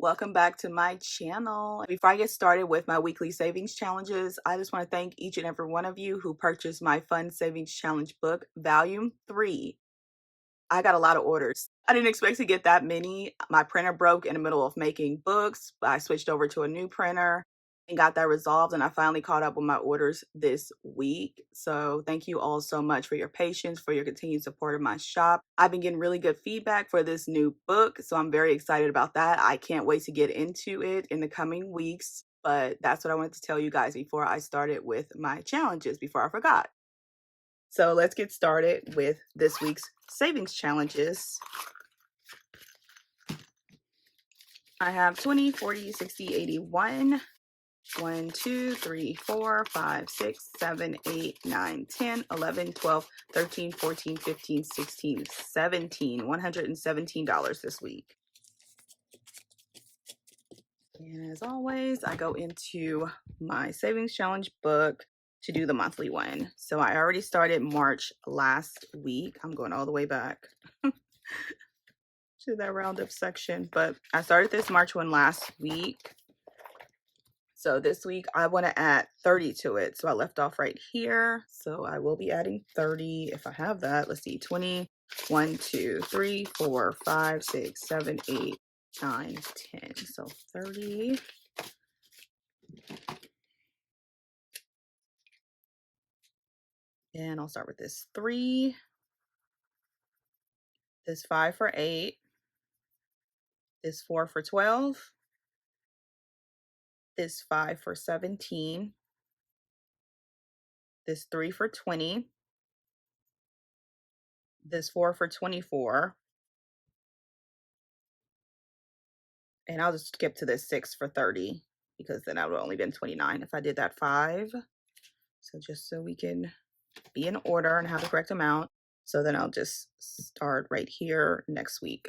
Welcome back to my channel. Before I get started with my weekly savings challenges, I just want to thank each and every one of you who purchased my Fun Savings Challenge book, Volume 3. I got a lot of orders. I didn't expect to get that many. My printer broke in the middle of making books, but I switched over to a new printer and got that resolved, and I finally caught up with my orders this week. So thank you all so much for your patience, for your continued support of my shop. I've been getting really good feedback for this new book, so I'm very excited about that. I can't wait to get into it in the coming weeks, but that's what I wanted to tell you guys before I started with my challenges, before I forgot. So let's get started with this week's savings challenges. I have 20, 40, 60, 81. 1, 2, 3, 4, 5, 6, 7, 8, 9, 10, 11, 12, 13, 14, 15, 16, 17. $117 this week. And as always, I go into my savings challenge book to do the monthly one. So I already started March last week. I'm going all the way back to that Roundup section, but I started this March one last week. So this week I want to add 30 to it. So I left off right here. So I will be adding 30 if I have that. Let's see, 20, 1, 2, 3, 4, 5, 6, 7, 8, 9, 10. So 30. And I'll start with this 3, this 5 for 8, this 4 for 12, this 5 for 17, this 3 for 20, this 4 for 24, and I'll just skip to this 6 for 30 because then that would have only been 29 if I did that 5. So just so we can be in order and have the correct amount. So then I'll just start right here next week.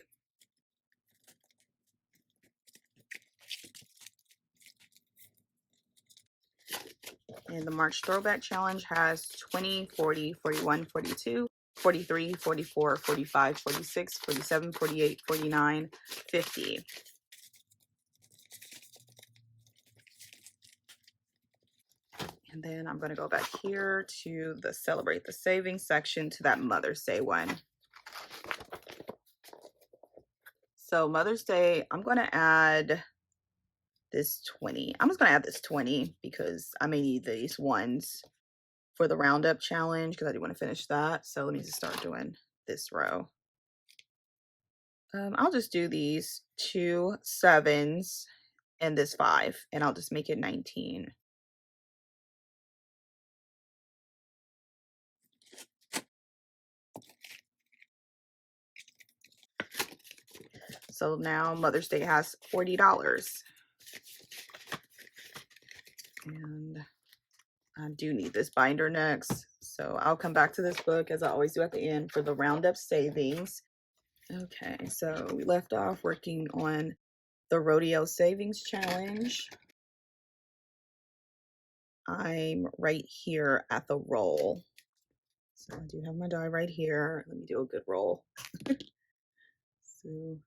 And the March Throwback Challenge has 20, 40, 41, 42, 43, 44, 45, 46, 47, 48, 49, 50. And then I'm going to go back here to the Celebrate the Savings section to that Mother's Day one. So Mother's Day, I'm going to add this 20. I'm just going to add this 20 because I may need these ones for the Roundup challenge because I do want to finish that. So let me just start doing this row. I'll just do these 2 7s and this 5, and I'll just make it 19. So now Mother's Day has $40. And I do need this binder next. So I'll come back to this book as I always do at the end for the Roundup savings. Okay, so we left off working on the Rodeo Savings Challenge. I'm right here at the roll. So I do have my die right here. Let me do a good roll. So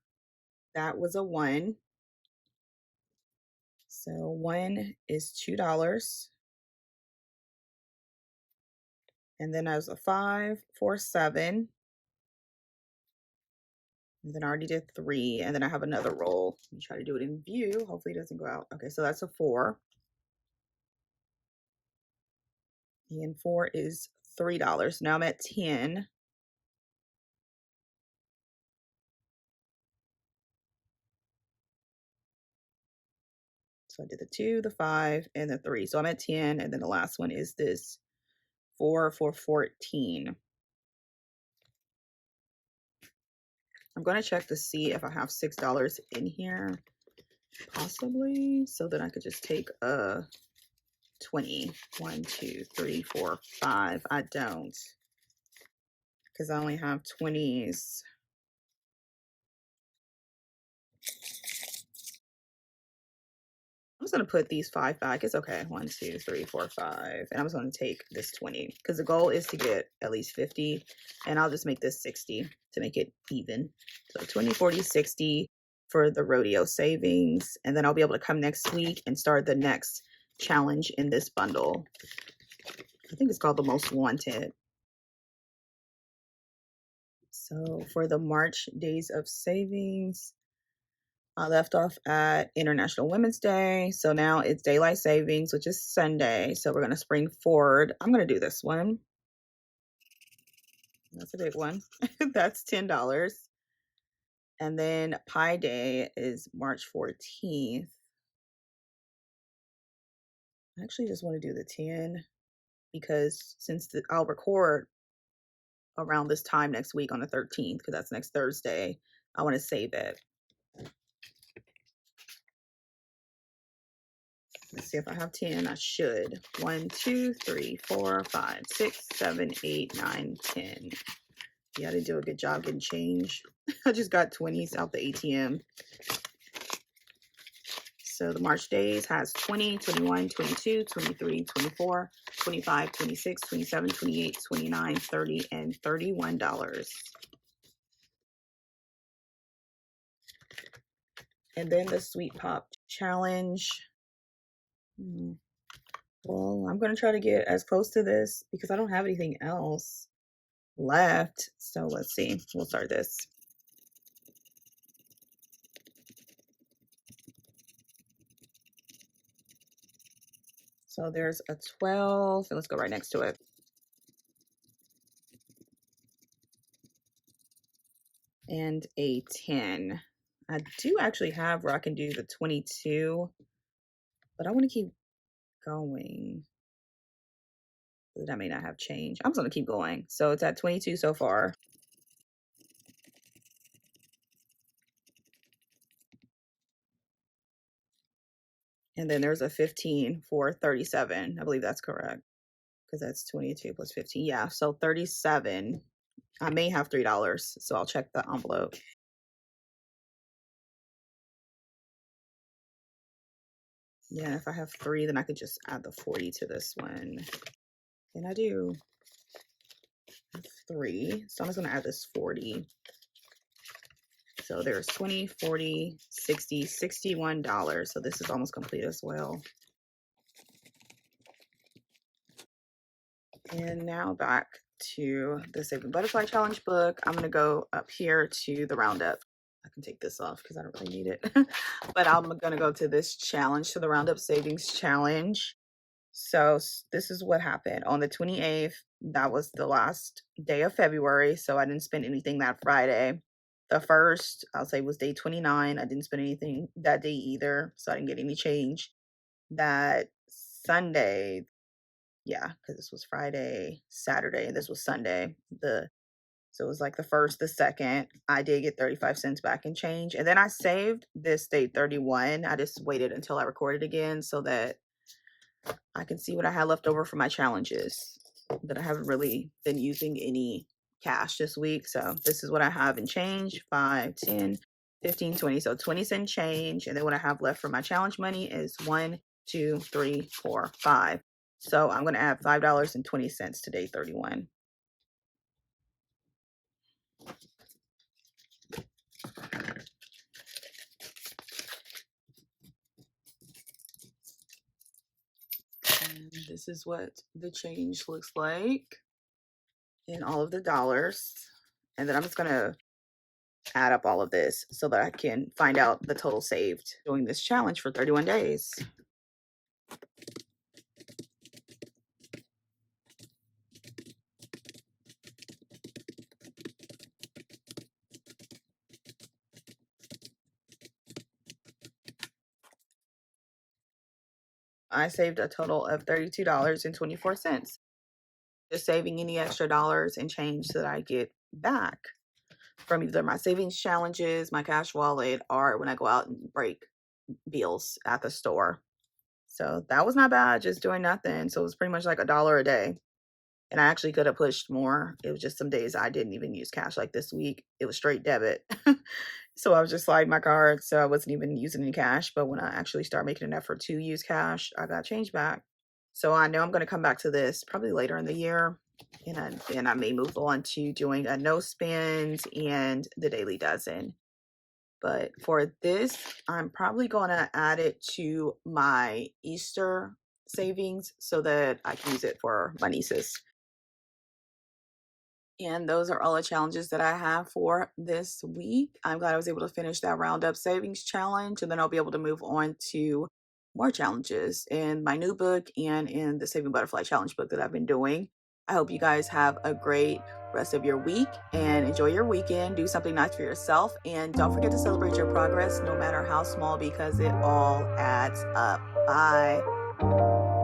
that was a 1. So 1 is $2. And then I was a 5, 4, 7. And then I already did 3. And then I have another roll. Let me try to do it in view. Hopefully it doesn't go out. Okay, so that's a 4. And 4 is $3. Now I'm at 10. So I did the 2, the 5, and the 3. So I'm at 10. And then the last one is this 4 for 14. I'm going to check to see if I have $6 in here. Possibly. So then I could just take a 20. 1, 2, 3, 4, 5. I don't. Because I only have 20s. I'm just going to put these 5 back. It's okay. 1, 2, 3, 4, 5. And I'm just going to take this 20. Because the goal is to get at least 50. And I'll just make this 60 to make it even. So 20, 40, 60. for the Rodeo savings. And then I'll be able to come next week and start the next challenge in this bundle. I think it's called the Most Wanted. So for the March days of savings, I left off at International Women's Day. So now it's daylight savings, which is Sunday. So we're going to spring forward. I'm going to do this one. That's a big one. That's $10. And then Pi Day is March 14th. I actually just want to do the 10 because since I'll record around this time next week on the 13th, because that's next Thursday, I want to save it. Let's see if I have 10. I should. 1, 2, 3, 4, 5, 6, 7, 8, 9, 10. Yeah, I didn't do a good job getting change. I just got 20s out the ATM. So the March days has 20, 21, 22, 23, 24, 25, 26, 27, 28, 29, 30, and $31. And then the Sweet Pop Challenge. Well, I'm going to try to get as close to this because I don't have anything else left. So let's see. We'll start this. So there's a 12, and let's go right next to it. And a 10. I do actually have where I can do the 22, but I want to keep going. That may not have changed. I'm just going to keep going. So it's at 22 so far. And then there's a 15 for 37. I believe that's correct because that's 22 plus 15. Yeah, so 37. I may have $3, so I'll check the envelope. Yeah, if I have 3, then I could just add the 40 to this one. And I do have 3, so I'm just going to add this 40. So there's 20, 40, 60, $61. So this is almost complete as well. And now back to the Saving Butterfly Challenge book. I'm going to go up here to the Roundup. I can take this off because I don't really need it. But I'm going to go to this challenge, to the Roundup Savings Challenge. So this is what happened. On the 28th, that was the last day of February. So I didn't spend anything that Friday. The first, I'll say, was day 29. I didn't spend anything that day either. So I didn't get any change. That Sunday, yeah, because this was Friday, Saturday, and this was Sunday. So it was like the first, the second. I did get 35 cents back in change. And then I saved this day 31. I just waited until I recorded again so that I can see what I had left over for my challenges. But I haven't really been using any cash this week. So this is what I have in change: 5, 10, 15, 20. So 20 cent change. And then what I have left for my challenge money is 1, 2, 3, 4, 5. So I'm going to add $5.20 to day 31. And this is what the change looks like in all of the dollars. And then I'm just going to add up all of this so that I can find out the total saved doing this challenge for 31 days. I saved a total of $32.24. Just saving any extra dollars and change that I get back from either my savings challenges, my cash wallet, or when I go out and break bills at the store. So that was not bad, just doing nothing. So it was pretty much like $1 a day. And I actually could have pushed more. It was just some days I didn't even use cash. Like this week, it was straight debit. So I was just sliding my card. So I wasn't even using any cash. But when I actually start making an effort to use cash, I got change back. So I know I'm going to come back to this probably later in the year. And I may move on to doing a no spend and the daily dozen. But for this, I'm probably going to add it to my Easter savings so that I can use it for my nieces. And those are all the challenges that I have for this week. I'm glad I was able to finish that Roundup Savings Challenge, and then I'll be able to move on to more challenges in my new book and in the Saving Butterfly Challenge book that I've been doing. I hope you guys have a great rest of your week and enjoy your weekend. Do something nice for yourself, and don't forget to celebrate your progress, no matter how small, because it all adds up. Bye.